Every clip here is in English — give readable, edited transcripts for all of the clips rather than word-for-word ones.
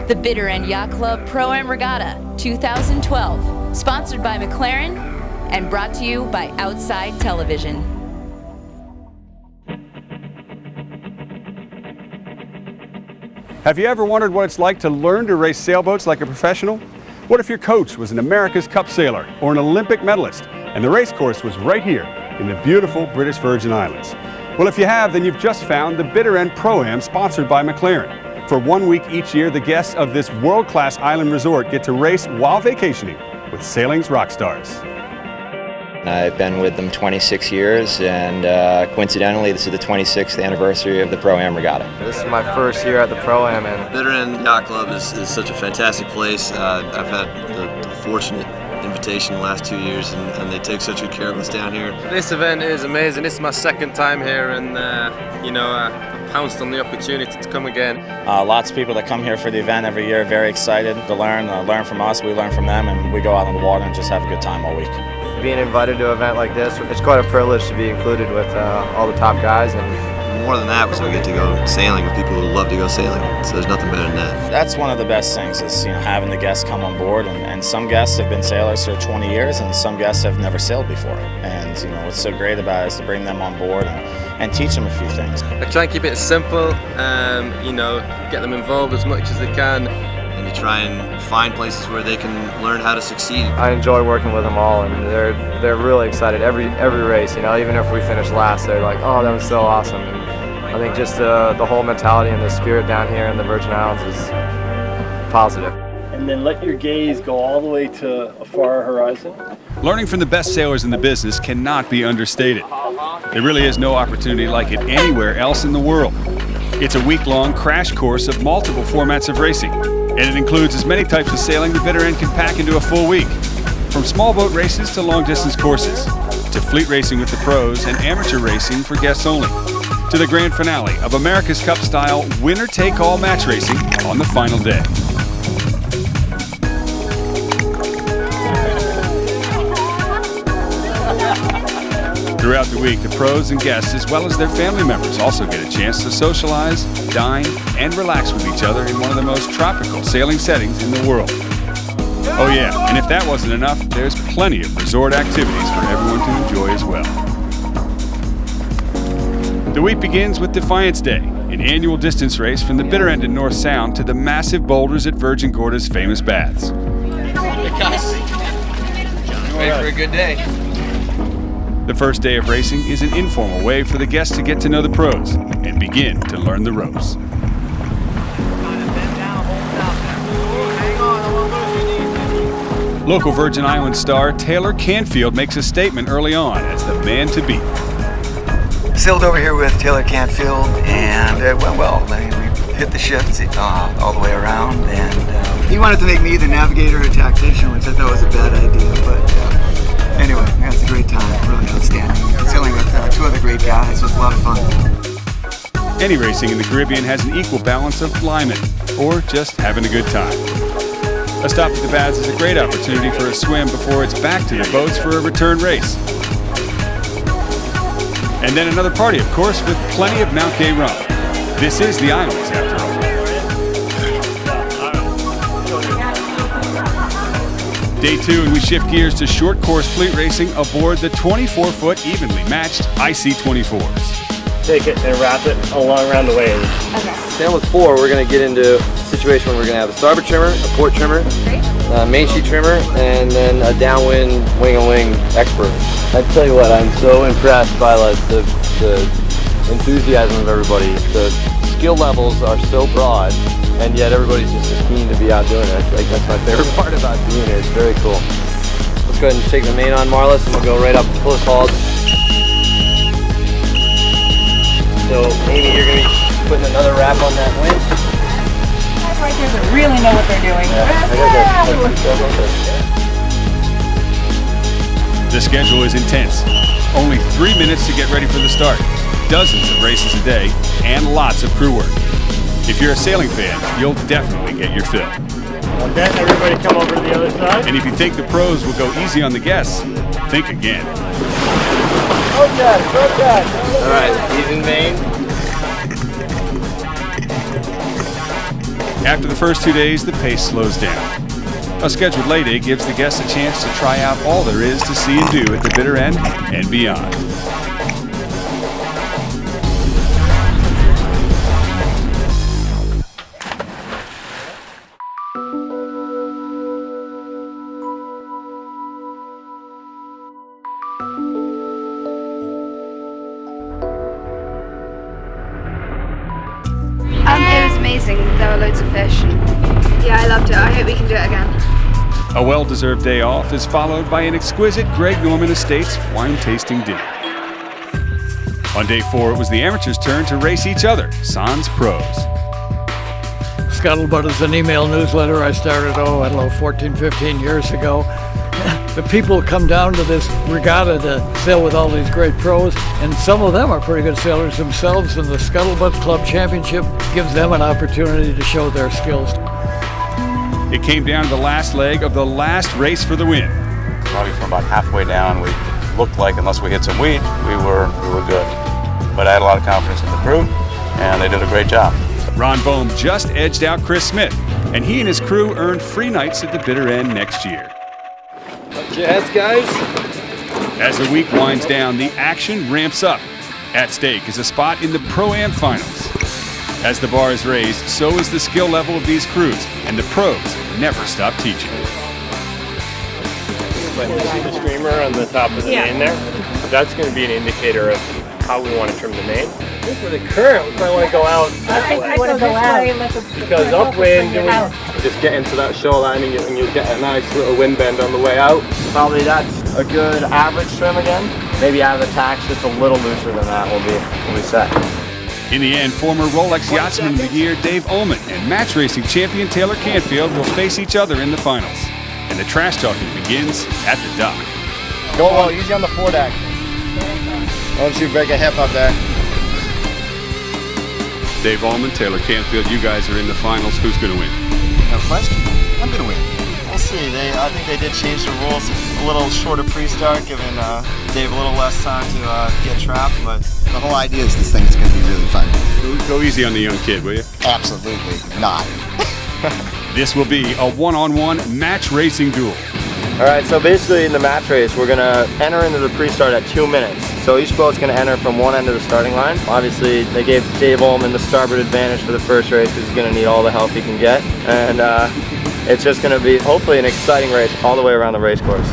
The Bitter End Yacht Club Pro-Am Regatta 2012, sponsored by McLaren and brought to you by Outside Television. Have you ever wondered what it's like to learn to race sailboats like a professional? What if your coach was an America's Cup sailor or an Olympic medalist and the race course was right here in the beautiful British Virgin Islands? Well, if you have, then you've just found the Bitter End Pro-Am sponsored by McLaren. For 1 week each year, the guests of this world-class island resort get to race while vacationing with sailing's rock stars. I've been with them 26 years, and coincidentally, this is the 26th anniversary of the Pro-Am Regatta. This is my first year at the Pro-Am, and Bitter End Yacht Club is such a fantastic place. I've had the fortunate invitation the last 2 years, and they take such good care of us down here. This event is amazing. This is my second time here, and I pounced on the opportunity to come again. Lots of people that come here for the event every year, very excited to learn from us, we learn from them, and we go out on the water and just have a good time all week. being invited to an event like this, it's quite a privilege to be included with all the top guys. And more than that was I get to go sailing with people who love to go sailing. So there's nothing better than that. That's one of the best things is having the guests come on board, and some guests have been sailors for 20 years, and some guests have never sailed before. And what's so great about it is to bring them on board and teach them a few things. I try and keep it simple, get them involved as much as they can. And to try and find places where they can learn how to succeed. I enjoy working with them all, and they're really excited every race. Even if we finish last, they're like, "Oh, that was so awesome." And I think just the whole mentality and the spirit down here in the Virgin Islands is positive. And then let your gaze go all the way to a far horizon. Learning from the best sailors in the business cannot be understated. There really is no opportunity like it anywhere else in the world. It's a week-long crash course of multiple formats of racing, and it includes as many types of sailing the Bitter End can pack into a full week. From small boat races to long-distance courses, to fleet racing with the pros and amateur racing for guests only, to the grand finale of America's Cup-style winner-take-all match racing on the final day. Throughout the week, the pros and guests, as well as their family members, also get a chance to socialize, dine, and relax with each other in one of the most tropical sailing settings in the world. Oh yeah, and if that wasn't enough, there's plenty of resort activities for everyone to enjoy as well. The week begins with Defiance Day, an annual distance race from the Bitter End in North Sound to the massive boulders at Virgin Gorda's famous baths. Hey guys, ready for a good day. The first day of racing is an informal way for the guests to get to know the pros and begin to learn the ropes. Local Virgin Islands star Taylor Canfield makes a statement early on as the man to beat. Sailed over here with Taylor Canfield, and it went well. We hit the shifts all the way around, and he wanted to make me the navigator or tactician, which I thought was a bad idea, but anyway, it was a great time, really outstanding. Sailing with two other great guys, it was a lot of fun. Any racing in the Caribbean has an equal balance of blimey, or just having a good time. A stop at the baths is a great opportunity for a swim before it's back to the boats for a return race. And then another party, of course, with plenty of Mount Gay rum. This is the islands, after all. Day 2, and we shift gears to short course fleet racing aboard the 24-foot evenly matched IC-24s. Take it and wrap it along around the waves. Okay. Then with 4, we're going to get into a situation where we're going to have a starboard trimmer, a port trimmer, main sheet trimmer, and then a downwind wing-and-wing expert. I tell you what, I'm so impressed by the enthusiasm of everybody. The skill levels are so broad, and yet everybody's just as keen to be out doing it. I think that's my favorite part about doing it. It's very cool. Let's go ahead and take the main on, Marlis, and we'll go right up to close hauled. So Amy, you're going to be putting another wrap on that winch. Guys right there that really know what they're doing. The schedule is intense. Only 3 minutes to get ready for the start. Dozens of races a day, and lots of crew work. If you're a sailing fan, you'll definitely get your fill. Okay, everybody come over to the other side. And if you think the pros will go easy on the guests, think again. Okay. All right, even main. After the first 2 days, the pace slows down. A scheduled lay day gives the guests a chance to try out all there is to see and do at the bitter end and beyond. It was amazing. There were loads of fish. Yeah, I loved it. I hope we can do it again. A well-deserved day off is followed by an exquisite Greg Norman Estates wine tasting dinner. On day 4, it was the amateurs' turn to race each other, sans pros. Scuttlebutt is an email newsletter I started, 14, 15 years ago. The people come down to this regatta to sail with all these great pros, and some of them are pretty good sailors themselves, and the Scuttlebutt Club Championship gives them an opportunity to show their skills. It came down to the last leg of the last race for the win. Probably from about halfway down, we looked like, unless we hit some wheat, we were good. But I had a lot of confidence in the crew, and they did a great job. Ron Bohm just edged out Chris Smith, and he and his crew earned free nights at the bitter end next year. Watch your heads, guys. As the week winds down, the action ramps up. At stake is a spot in the Pro-Am Finals. As the bar is raised, so is the skill level of these crews, and the pros never stop teaching. But you see the streamer on the top of the main there? That's going to be an indicator of how we want to trim the main. I think for the current, we might want to go out. I think we want to go out. Because upwind, and we just get into that shoreline and you'll get a nice little wind bend on the way out. Probably that's a good average trim again. Maybe out of the tacks, just a little looser than that will be set. In the end, former Rolex Yachtsman of the Year Dave Ullman and match racing champion Taylor Canfield will face each other in the finals. And the trash talking begins at the dock. Go low, easy on the foredeck. Don't you break a hip up there. Dave Ullman, Taylor Canfield, you guys are in the finals. Who's going to win? No question. I'm going to win. We'll see. I think they did change the rules. A little shorter pre-start, giving Dave a little less time to get trapped. But the whole idea is this thing is going to be really fun. Go easy on the young kid, will you? Absolutely not. This will be a one-on-one match racing duel. All right, so basically in the match race, we're gonna enter into the pre-start at 2 minutes. So each boat's gonna enter from one end of the starting line. Obviously, they gave Dave Ullman the starboard advantage for the first race because he's gonna need all the help he can get. And it's just gonna be, hopefully, an exciting race all the way around the race course.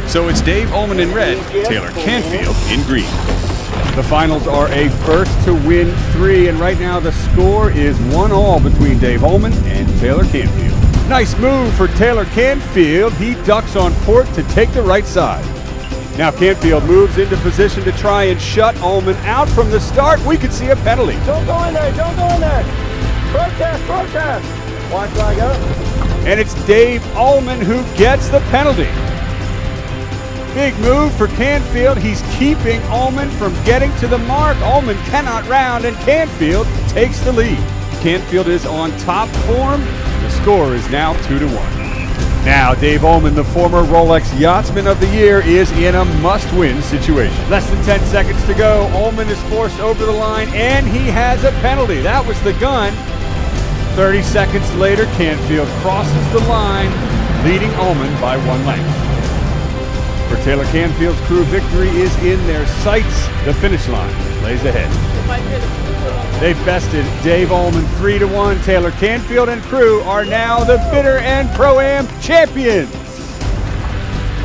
So it's Dave Ullman in red, Taylor Canfield in green. The finals are a first to win 3, and right now the score is 1-1 between Dave Ullman and Taylor Canfield. Nice move for Taylor Canfield. He ducks on port to take the right side. Now Canfield moves into position to try and shut Ullman out from the start. We could see a penalty. Don't go in there, don't go in there. Protest, protest. White flag up. And it's Dave Ullman who gets the penalty. Big move for Canfield. He's keeping Ullman from getting to the mark. Ullman cannot round, and Canfield takes the lead. Canfield is on top form. The score is now 2-1. Now, Dave Ullman, the former Rolex Yachtsman of the Year, is in a must-win situation. Less than 10 seconds to go. Ullman is forced over the line, and he has a penalty. That was the gun. 30 seconds later, Canfield crosses the line, leading Ullman by 1 length. For Taylor Canfield's crew, victory is in their sights. The finish line lays ahead. They've bested Dave Ullman 3-1. Taylor Canfield and crew are now the Bitter End Pro-Am champions.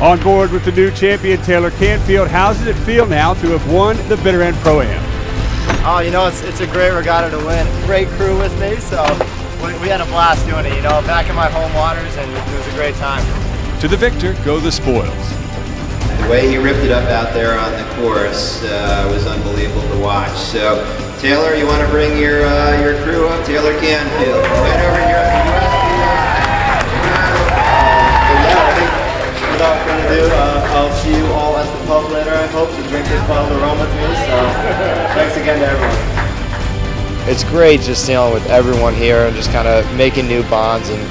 On board with the new champion, Taylor Canfield, how does it feel now to have won the Bitter End Pro-Am? Oh, it's a great regatta to win. Great crew with me, so we had a blast doing it, back in my home waters, and it was a great time. To the victor go the spoils. The way he ripped it up out there on the course was unbelievable to watch. So, Taylor, you want to bring your crew up? Taylor Canfield, right over here on the I think without further ado, I'll see you all at the pub later, I hope, to drink this bottle of rum with me. So, thanks again to everyone. It's great just dealing with everyone here and just kind of making new bonds. And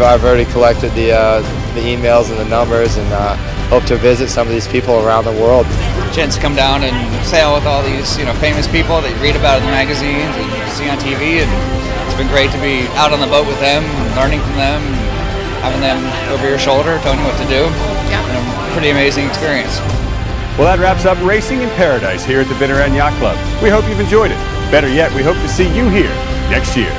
I've already collected the emails and the numbers, and hope to visit some of these people around the world. Chance to come down and sail with all these, famous people that you read about in the magazines and see on TV, and it's been great to be out on the boat with them, learning from them, having them over your shoulder, telling you what to do. Yeah. And a pretty amazing experience. Well, that wraps up Racing in Paradise here at the Bitter End Yacht Club. We hope you've enjoyed it. Better yet, we hope to see you here next year.